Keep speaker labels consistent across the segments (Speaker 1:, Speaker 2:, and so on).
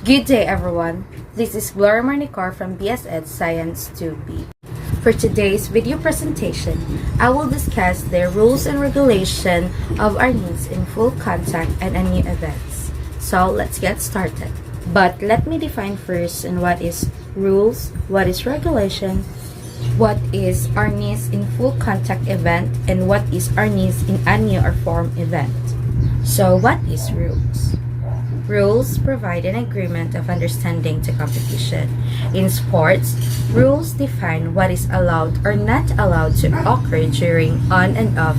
Speaker 1: Good day, everyone. This is Gloria Marnicar from BSEd Science 2B. For today's video presentation, I will discuss the rules and regulation of Arnis in full contact and Anyo events. So let's get started. But let me define first and what is rules, what is regulation, what is Arnis in full contact event, and what is Arnis in Anyo or form event. So what is rules? Rules provide an agreement of understanding to competition. In sports, rules define what is allowed or not allowed to occur during on and off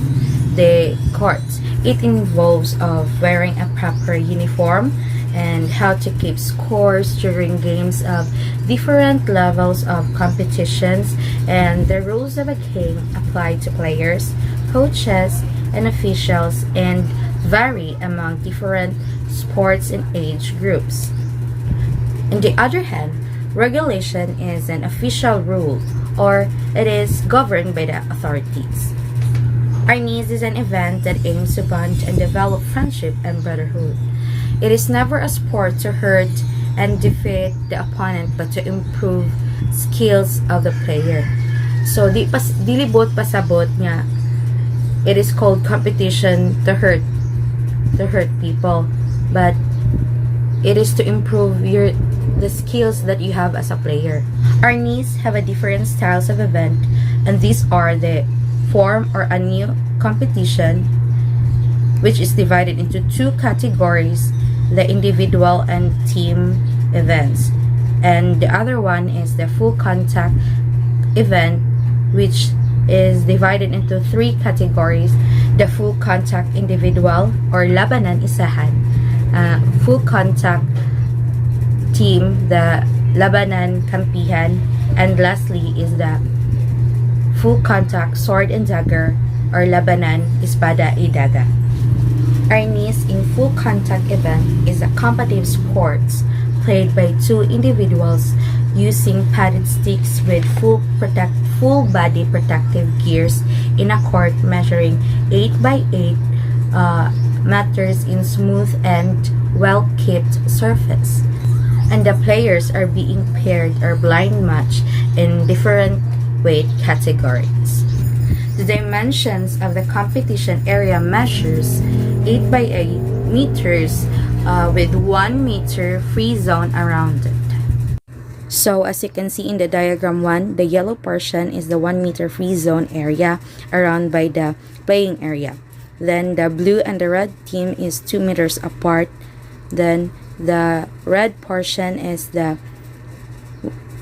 Speaker 1: the court. It involves of wearing a proper uniform and how to keep scores during games of different levels of competitions, and the rules of a game apply to players, coaches, and officials and vary among different sports and age groups. On the other hand, regulation is an official rule, or it is governed by the authorities. Arnis is an event that aims to bond and develop friendship and brotherhood. It is never a sport to hurt and defeat the opponent, but to improve skills of the player. So dilibot pasabot nga, it is called competition to hurt people, but it is to improve the skills that you have as a player. Arnis have a different styles of event, and these are the form or Anyo competition, which is divided into two categories: the individual and team events, and the other one is the full contact event, which is divided into three categories: the full contact individual or labanan isahan, full contact team, the labanan kampihan, and lastly is the full contact sword and dagger or labanan espada y daga. Arnis in full contact event is a competitive sport played by two individuals using padded sticks with full body protective gears in a court measuring 8 by 8 meters in smooth and well-kept surface. And the players are being paired or blind matched in different weight categories. The dimensions of the competition area measures 8 by 8 meters with 1 meter free zone around it. So as you can see in the diagram 1, the yellow portion is the 1 meter free zone area around by the playing area. Then the blue and the red team is 2 meters apart. Then the red portion is the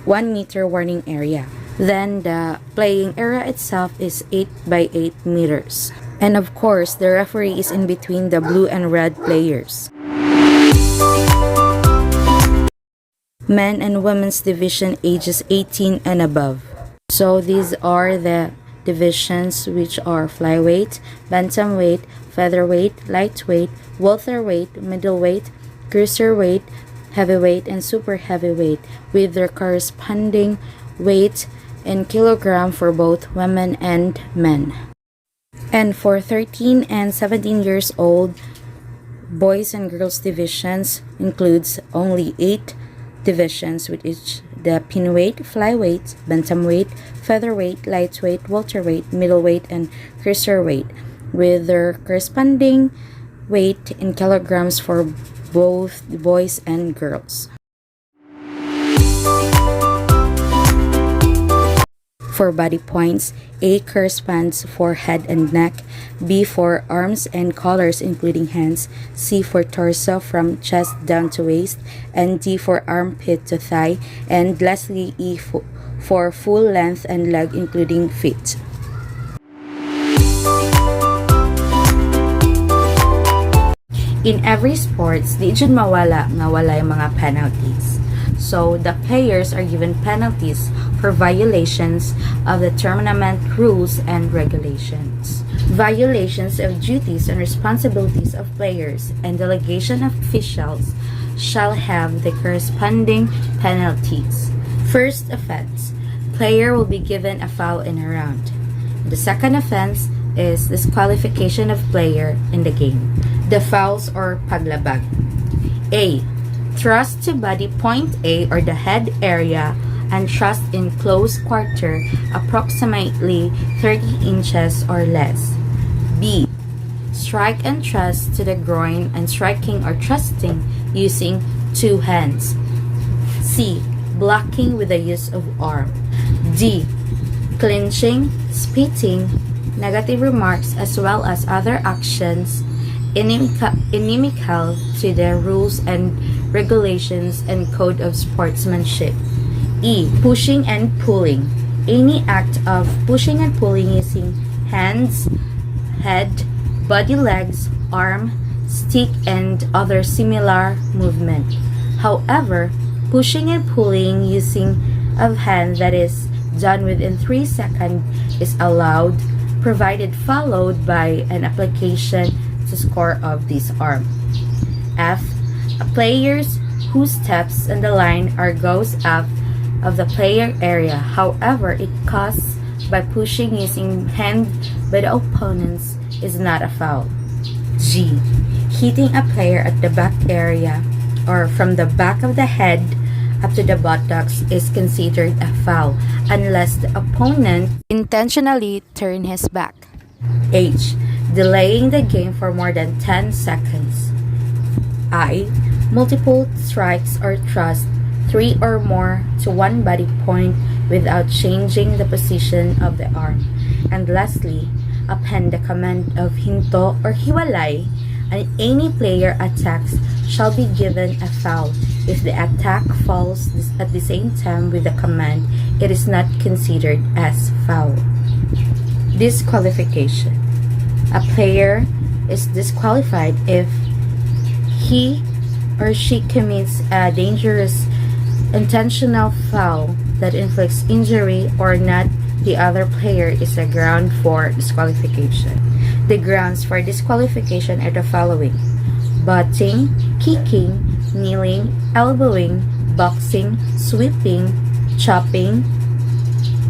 Speaker 1: 1 meter warning area. Then the playing area itself is 8 by 8 meters. And of course, the referee is in between the blue and red players. Men and women's division ages 18 and above. So these are the divisions, which are flyweight, bantamweight, featherweight, lightweight, welterweight, middleweight, cruiserweight, heavyweight, and super heavyweight, with their corresponding weight in kilogram for both women and men. And for 13 and 17 years old, boys and girls divisions includes only 8 divisions, with each the pinweight, flyweight, bantamweight, featherweight, lightweight, welterweight, middleweight, and cruiserweight, with their corresponding weight in kilograms for both boys and girls. For body points, A corresponds for head and neck, B for arms and collars including hands, C for torso from chest down to waist, and D for armpit to thigh, and lastly E for full length and leg including feet. In every sports, di jud mawala nga walay mga penalties. So the players are given penalties for violations of the tournament rules and regulations. Violations of duties and responsibilities of players and delegation of officials shall have the corresponding penalties. First offense, player will be given a foul in a round. The second offense is disqualification of player in the game. The fouls or paglabag. A. Thrust to body point A or the head area and thrust in close quarter approximately 30 inches or less. B. Strike and thrust to the groin and striking or thrusting using two hands. C. Blocking with the use of arm. D. Clinching, spitting, negative remarks as well as other actions inimical to the rules and regulations and code of sportsmanship. E. Pushing and pulling. Any act of pushing and pulling using hands, head, body, legs, arm, stick, and other similar movement. However, pushing and pulling using of hand that is done within 3 seconds is allowed, provided followed by an application to score of this arm. F. Players who steps on the line or goes out of the player area. However, it caused by pushing using hand by the opponents is not a foul. G. Hitting a player at the back area or from the back of the head up to the buttocks is considered a foul unless the opponent intentionally turn his back. H. Delaying the game for more than 10 seconds. I. Multiple strikes or thrust 3 or more to one body point without changing the position of the arm. And lastly, upon the command of hinto or hiwalay, and any player attacks shall be given a foul. If the attack falls at the same time with the command, it is not considered as foul. Disqualification. A player is disqualified if he or she commits a dangerous intentional foul that inflicts injury or not the other player is a ground for disqualification. The grounds for disqualification are the following: butting, kicking, kneeling, elbowing, boxing, sweeping, chopping,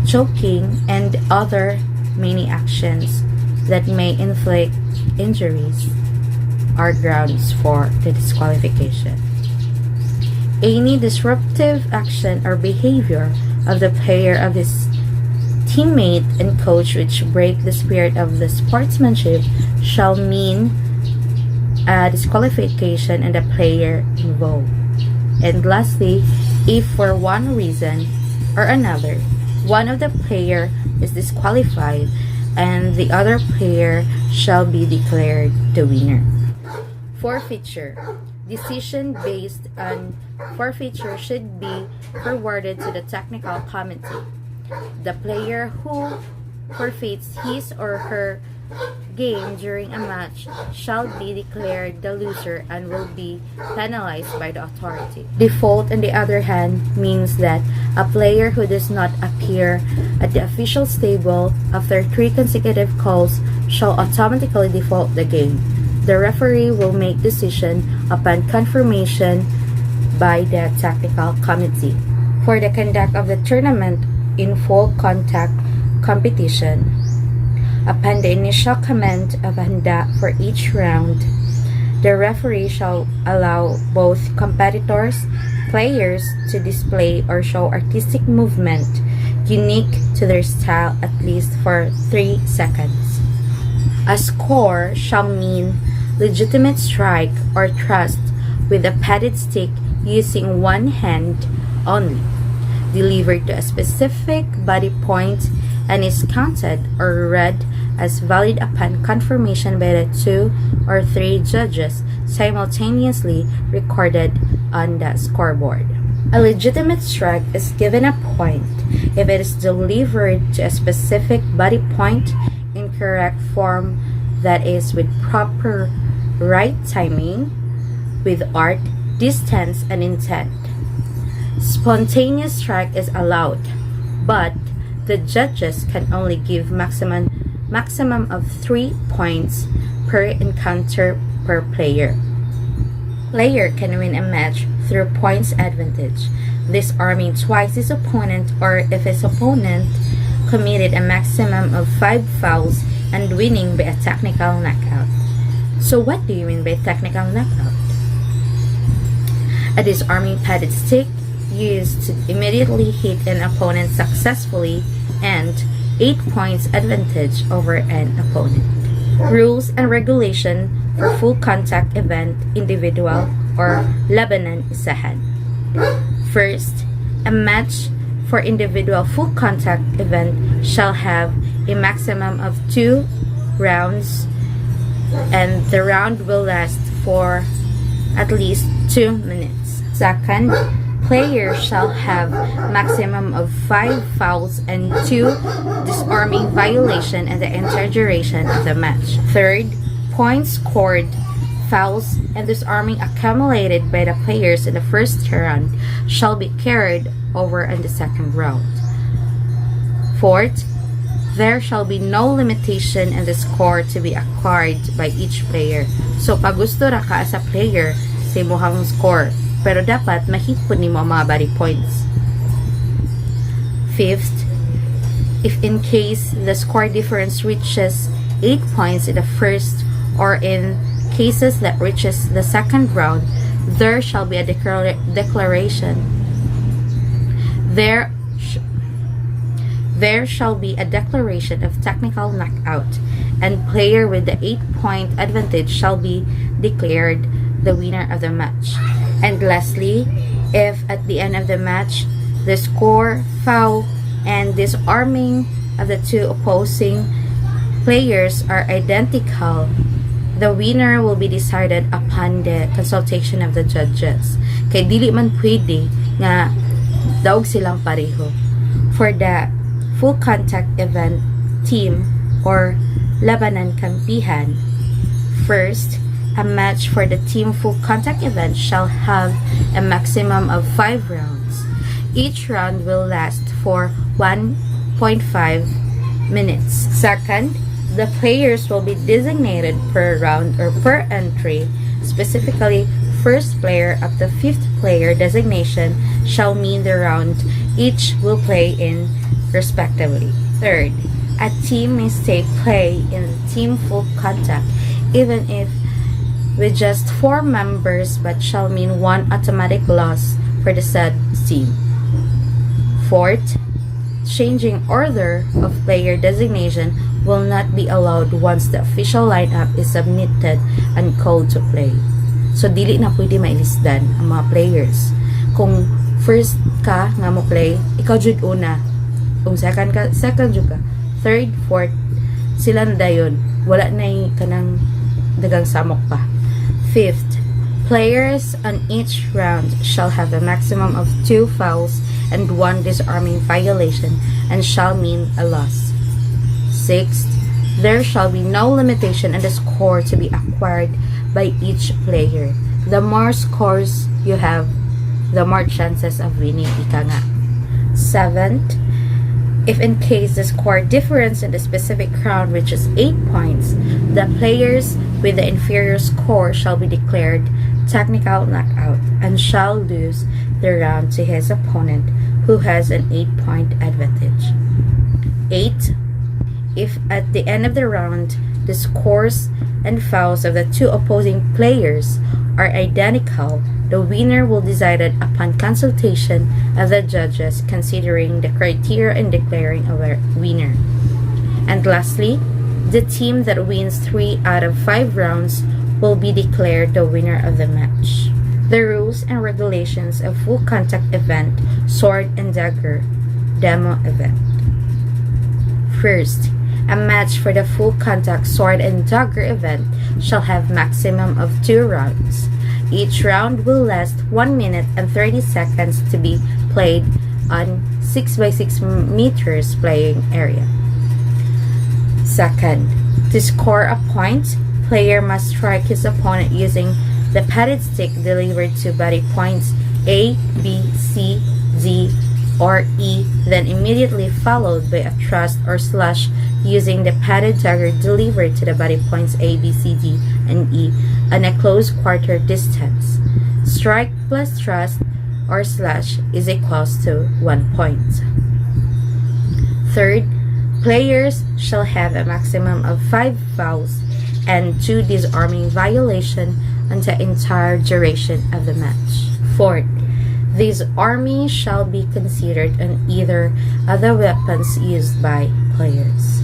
Speaker 1: choking, and other many actions that may inflict injuries are grounds for the disqualification. Any disruptive action or behavior of the player of his teammate and coach which break the spirit of the sportsmanship shall mean a disqualification and the player involved. And lastly, if for one reason or another one of the player is disqualified and the other player shall be declared the winner. Forfeiture. Decision based on forfeiture should be forwarded to the technical committee. The player who forfeits his or her game during a match shall be declared the loser and will be penalized by the authority. Default, on the other hand, means that a player who does not appear at the official table after 3 consecutive calls shall automatically default the game. The referee will make decision upon confirmation by the technical committee. For the conduct of the tournament in full contact competition, upon the initial command of handa for each round, the referee shall allow both competitors, players to display or show artistic movement unique to their style at least for 3 seconds. A score shall mean legitimate strike or thrust with a padded stick using one hand only, delivered to a specific body point, and is counted or read as valid upon confirmation by the 2 or 3 judges simultaneously recorded on the scoreboard. A legitimate strike is given a point if it is delivered to a specific body point in correct form, that is, with proper right timing, with art, distance, and intent. Spontaneous strike is allowed, but the judges can only give maximum of 3 points per encounter per player. Player can win a match through points advantage, disarming twice his opponent, or if his opponent committed a maximum of 5 fouls, and winning by a technical knockout. So what do you mean by technical knockout? A disarming padded stick used to immediately hit an opponent successfully, and 8 points advantage over an opponent. Rules and regulation for full contact event, individual or labanan isahan. First, a match for individual full contact event shall have a maximum of 2 rounds, and the round will last for at least 2 minutes. Second, players shall have maximum of 5 fouls and 2 disarming violation in the entire duration of the match. Third, points scored, fouls, and disarming accumulated by the players in the first round shall be carried over in the second round. Fourth, there shall be no limitation in the score to be acquired by each player. So pag gusto ra ka sa player sa imong score, pero dapat mahit po nimo ang mga body points. Fifth, if in case the score difference reaches 8 points in the first, or in cases that reaches the second round, there shall be a declaration. There shall be a declaration of technical knockout, and player with the 8-point advantage shall be declared the winner of the match. And lastly, if at the end of the match, the score, foul, and disarming of the two opposing players are identical, the winner will be decided upon the consultation of the judges. Kay dili man pwede nga daog silang pareho. For the full contact event team or labanan kampihan, first, a match for the team full contact event shall have a maximum of 5 rounds. Each round will last for 1.5 minutes. Second, the players will be designated per round or per entry. Specifically, first player up to 5th player designation shall mean the round each will play in respectively. Third, a team may stay play in the team full contact even if with just 4 members, but shall mean 1 automatic loss for the said team. Fourth, changing order of player designation will not be allowed once the official lineup is submitted and called to play. So dili na pwede mailisdan ang mga players. Kung first ka nga mo play, ikaw jud una. Kung second ka, second jud ka. Third, fourth, sila na dayon. Wala na yung kanang dagang samok pa. Fifth, players on each round shall have a maximum of 2 fouls and 1 disarming violation and shall mean a loss. Sixth, there shall be no limitation on the score to be acquired by each player. The more scores you have, the more chances of winning, ika nga. Seventh, if in case the score difference in the specific round reaches 8 points, the players with the inferior score shall be declared technical knockout and shall lose the round to his opponent who has an 8-point advantage. 8. If at the end of the round, the scores and fouls of the 2 opposing players are identical, the winner will be decided upon consultation of the judges considering the criteria and declaring a winner. And lastly, the team that wins 3 out of 5 rounds will be declared the winner of the match. The rules and regulations of full contact event, sword and dagger, demo event. First, a match for the full contact sword and dagger event shall have maximum of 2 rounds. Each round will last 1 minute and 30 seconds to be played on 6 by 6 meters playing area. Second, to score a point, player must strike his opponent using the padded stick delivered to body points A, B, C, D, or E, then immediately followed by a thrust or slash using the padded dagger delivered to the body points A, B, C, D, and E on a close quarter distance. Strike plus thrust or slash is equals to 1 point. Third, players shall have a maximum of 5 fouls and 2 disarming violation on the entire duration of the match. Fourth, these armies shall be considered on either other weapons used by players.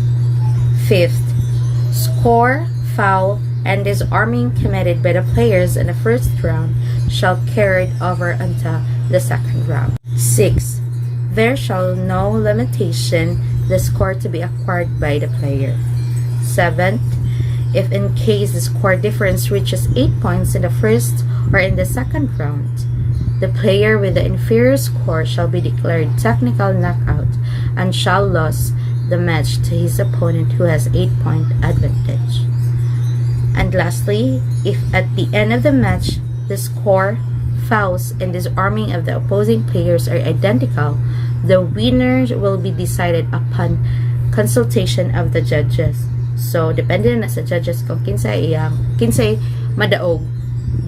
Speaker 1: Fifth, score, foul, and disarming committed by the players in the first round shall carried over until the second round. Sixth, there shall no limitation the score to be acquired by the player. Seventh, if in case the score difference reaches 8 points in the first or in the second round, the player with the inferior score shall be declared technical knockout and shall lose the match to his opponent who has 8-point advantage. And lastly, if at the end of the match the score, fouls, and disarming of the opposing players are identical, the winner will be decided upon consultation of the judges. So, depende na sa judges kung kinsay madaog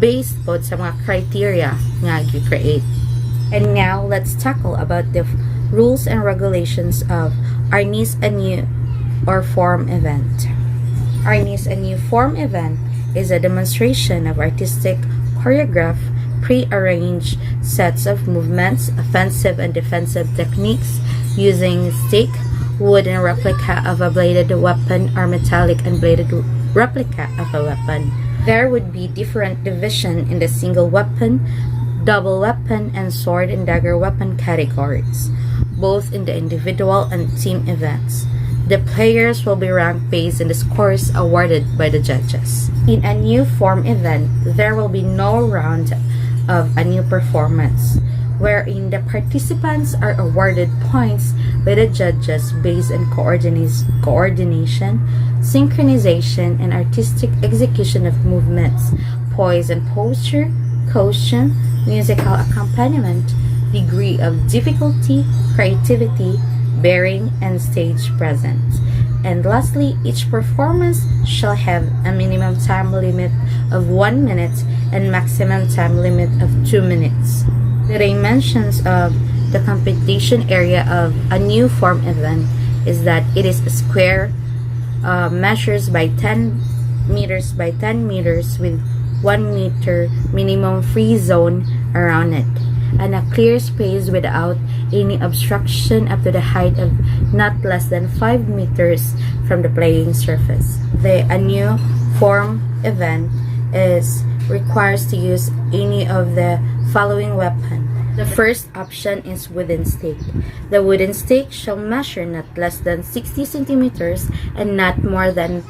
Speaker 1: based po sa mga criteria nga gi-create. And now, let's tackle about the rules and regulations of Arnis Anyo or form event. Arnis Anyo form event is a demonstration of artistic, choreographed, pre-arranged sets of movements, offensive and defensive techniques using stick, wooden replica of a bladed weapon, or metallic and bladed replica of a weapon. There would be different division in the single weapon, double weapon, and sword and dagger weapon categories, both in the individual and team events. The players will be ranked based on the scores awarded by the judges. In a new form event, there will be no round of a new performance, wherein the participants are awarded points by the judges based on coordination, synchronization, and artistic execution of movements, poise and posture, costume, musical accompaniment, degree of difficulty, creativity, bearing, and stage presence. And lastly, each performance shall have a minimum time limit of 1 minute and maximum time limit of 2 minutes. The dimensions of the competition area of a new form event is that it is a square, measures by 10 meters by 10 meters with 1 meter minimum free zone around it, and a clear space without any obstruction up to the height of not less than 5 meters from the playing surface. The Anyo form event requires to use any of the following weapon. The first option is wooden stick. The wooden stick shall measure not less than 60 centimeters and not more than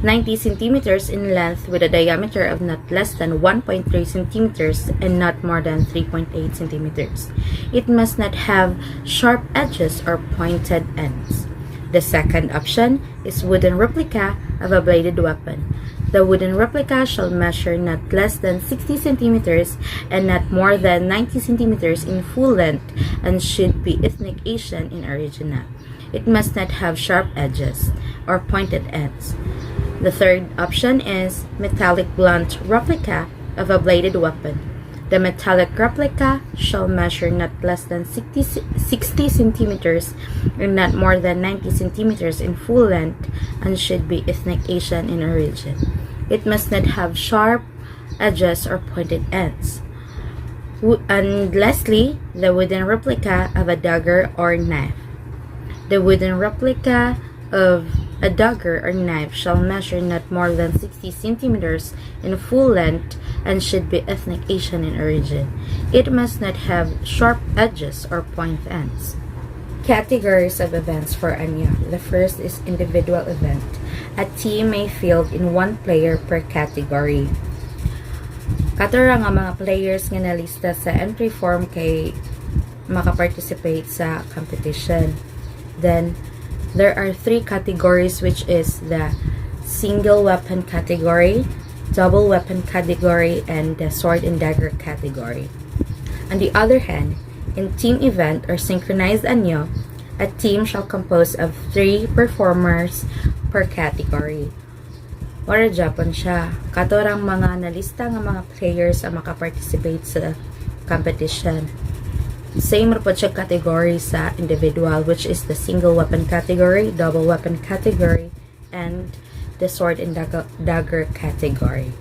Speaker 1: 90 centimeters in length, with a diameter of not less than 1.3 centimeters and not more than 3.8 centimeters. It must not have sharp edges or pointed ends. The second option is wooden replica of a bladed weapon. The wooden replica shall measure not less than 60 centimeters and not more than 90 centimeters in full length and should be ethnic Asian in origin. It must not have sharp edges or pointed ends. The third option is metallic blunt replica of a bladed weapon. The metallic replica shall measure not less than 60 centimeters and not more than 90 centimeters in full length and should be ethnic Asian in origin. It must not have sharp edges or pointed ends. And lastly, the wooden replica of a dagger or knife. The wooden replica of a dagger or knife shall measure not more than 60 centimeters in full length and should be ethnic Asian in origin. It must not have sharp edges or point ends. Categories of events for Anyo. The first is individual event. A team may field in 1 player per category. Katora nga mga players nga nalista sa entry form kay makaparticipate sa competition. Then, there are 3 categories, which is the single weapon category, double weapon category, and the sword and dagger category. On the other hand, in team event or synchronized Anyo, a team shall compose of 3 performers per category. Wala Japan siya. Katorang mga nalista nga mga players ang makaparticipate sa competition. Same po siya category sa individual, which is the single weapon category, double weapon category, and the sword and dagger category.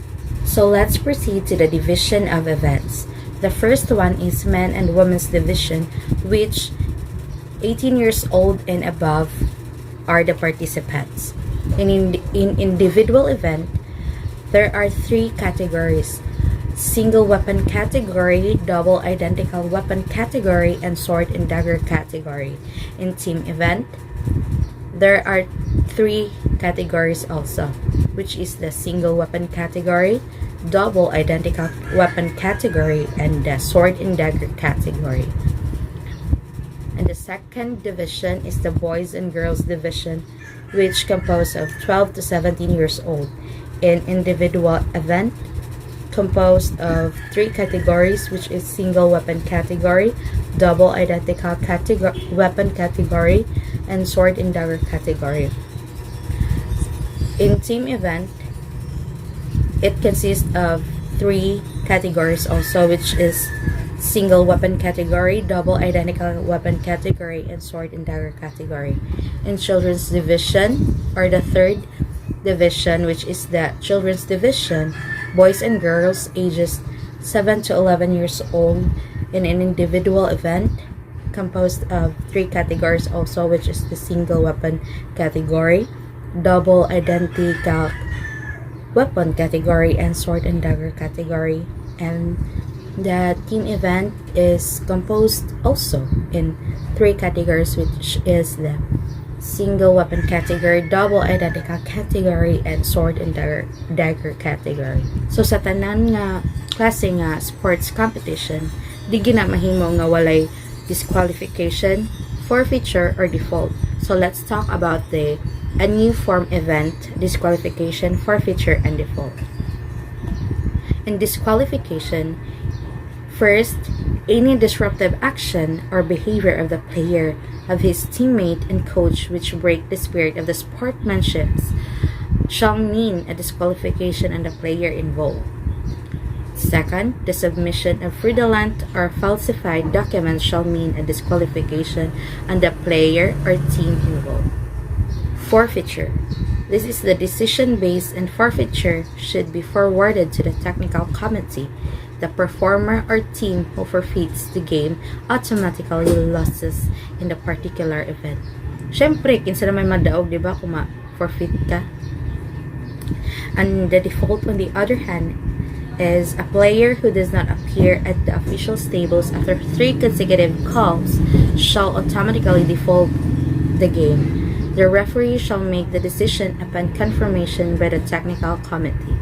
Speaker 1: So let's proceed to the division of events. The first one is men and women's division, which 18 years old and above are the participants. In individual event, there are three categories: single weapon category, double identical weapon category, and sword and dagger category. In team event, there are three categories also, which is the single weapon category, double identical weapon category, and the sword and dagger category. And the second division is the boys and girls division, which composed of 12 to 17 years old. In individual event, composed of three categories, which is single weapon category, double identical weapon category, and sword and dagger category. In team event, it consists of three categories also, which is single weapon category, double identical weapon category, and sword and dagger category. In children's division, or the third division, which is the children's division, boys and girls ages 7 to 11 years old. In an individual event, composed of three categories also, which is the single weapon category, double identical weapon category, and sword and dagger category. And the team event is composed also in three categories, which is the single weapon category, double identical category, and sword and dagger category. So sa tanan nga klase nga sports competition, di gina mahimo nga walay disqualification, forfeiture, or default. So let's talk about the Anyo form event: disqualification, forfeiture, and default. In disqualification, first, any disruptive action or behavior of the player, of his teammate and coach which break the spirit of the sportsmanship shall mean a disqualification on the player involved. Second, the submission of fraudulent or falsified documents shall mean a disqualification on the player or team involved. Forfeiture. This is the decision based, and forfeiture should be forwarded to the technical committee. The performer or team who forfeits the game automatically loses in the particular event. Syempre, kinsa na may madaog, di ba, kung ma-forfeit ka? And the default, on the other hand, is a player who does not appear at the official tables after 3 consecutive calls shall automatically default the game. The referee shall make the decision upon confirmation by the technical committee.